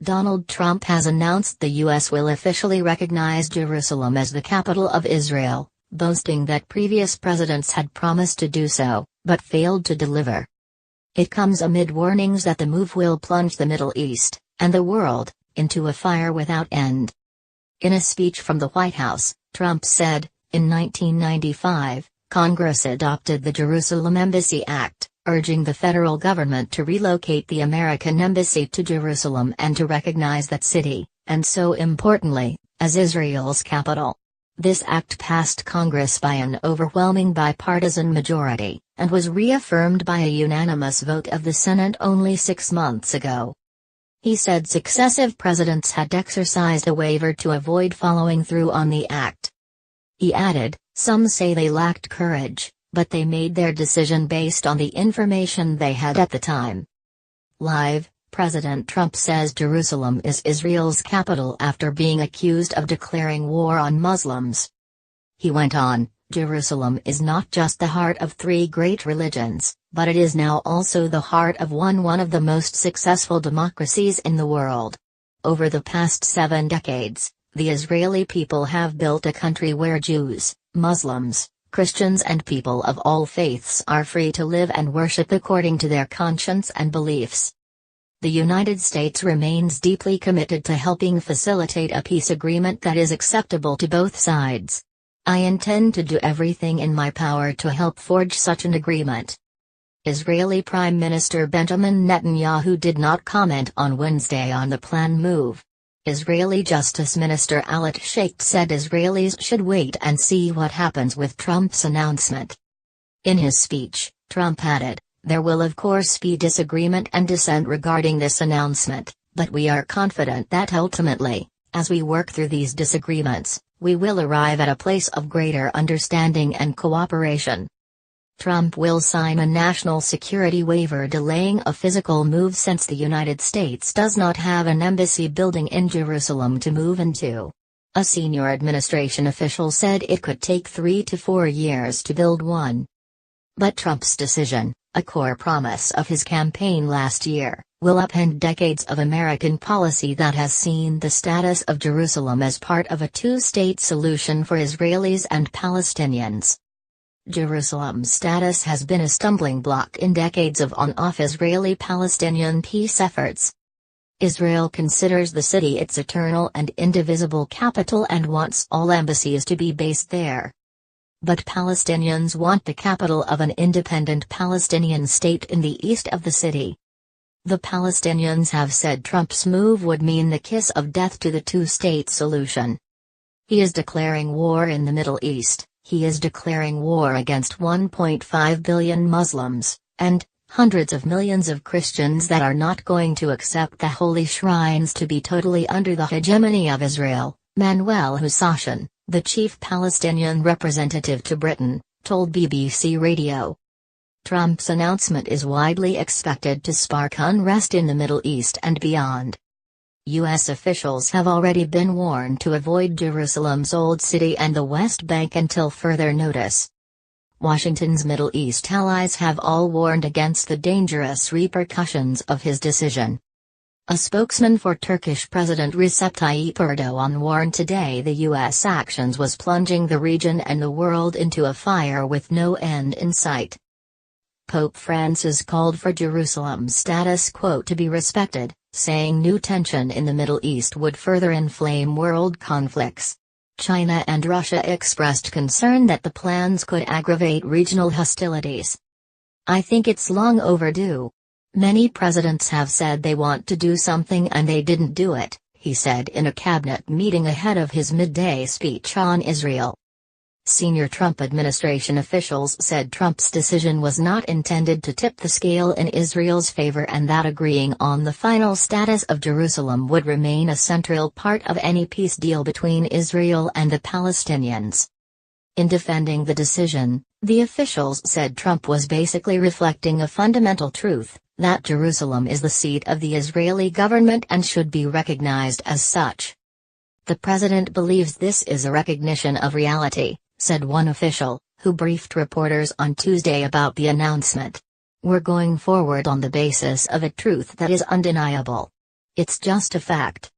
Donald Trump has announced the U.S. will officially recognize Jerusalem as the capital of Israel, boasting that previous presidents had promised to do so, but failed to deliver. It comes amid warnings that the move will plunge the Middle East, and the world, into a fire without end. In a speech from the White House, Trump said, in 1995, Congress adopted the Jerusalem Embassy Act, urging the federal government to relocate the American embassy to Jerusalem and to recognize that city, and so importantly, as Israel's capital. This act passed Congress by an overwhelming bipartisan majority, and was reaffirmed by a unanimous vote of the Senate only 6 months ago. He said successive presidents had exercised a waiver to avoid following through on the act. He added, "Some say they lacked courage, but they made their decision based on the information they had at the time." Live, President Trump says Jerusalem is Israel's capital after being accused of declaring war on Muslims. He went on, "Jerusalem is not just the heart of 3 great religions, but it is now also the heart of one of the most successful democracies in the world. Over the past 7 decades, the Israeli people have built a country where Jews, Muslims, Christians and people of all faiths are free to live and worship according to their conscience and beliefs. The United States remains deeply committed to helping facilitate a peace agreement that is acceptable to both sides. I intend to do everything in my power to help forge such an agreement." Israeli Prime Minister Benjamin Netanyahu did not comment on Wednesday on the planned move. Israeli Justice Minister Alat Sheikh said Israelis should wait and see what happens with Trump's announcement. In his speech, Trump added, "There will of course be disagreement and dissent regarding this announcement, but we are confident that ultimately, as we work through these disagreements, we will arrive at a place of greater understanding and cooperation." Trump will sign a national security waiver delaying a physical move since the United States does not have an embassy building in Jerusalem to move into. A senior administration official said it could take 3 to 4 years to build one. But Trump's decision, a core promise of his campaign last year, will upend decades of American policy that has seen the status of Jerusalem as part of a 2-state solution for Israelis and Palestinians. Jerusalem's status has been a stumbling block in decades of on-off Israeli-Palestinian peace efforts. Israel considers the city its eternal and indivisible capital and wants all embassies to be based there. But Palestinians want the capital of an independent Palestinian state in the east of the city. The Palestinians have said Trump's move would mean the kiss of death to the 2-state solution. He is declaring war in the Middle East. He is declaring war against 1.5 billion Muslims, and hundreds of millions of Christians that are not going to accept the holy shrines to be totally under the hegemony of Israel, Manuel Hussein, the chief Palestinian representative to Britain, told BBC Radio. Trump's announcement is widely expected to spark unrest in the Middle East and beyond. U.S. officials have already been warned to avoid Jerusalem's Old City and the West Bank until further notice. Washington's Middle East allies have all warned against the dangerous repercussions of his decision. A spokesman for Turkish President Recep Tayyip Erdogan warned today the U.S. actions was plunging the region and the world into a fire with no end in sight. Pope Francis called for Jerusalem's status quo to be respected, saying new tension in the Middle East would further inflame world conflicts. China and Russia expressed concern that the plans could aggravate regional hostilities. "I think it's long overdue. Many presidents have said they want to do something and they didn't do it," he said in a cabinet meeting ahead of his midday speech on Israel. Senior Trump administration officials said Trump's decision was not intended to tip the scale in Israel's favor and that agreeing on the final status of Jerusalem would remain a central part of any peace deal between Israel and the Palestinians. In defending the decision, the officials said Trump was basically reflecting a fundamental truth, that Jerusalem is the seat of the Israeli government and should be recognized as such. "The president believes this is a recognition of reality," said one official, who briefed reporters on Tuesday about the announcement. "We're going forward on the basis of a truth that is undeniable. It's just a fact.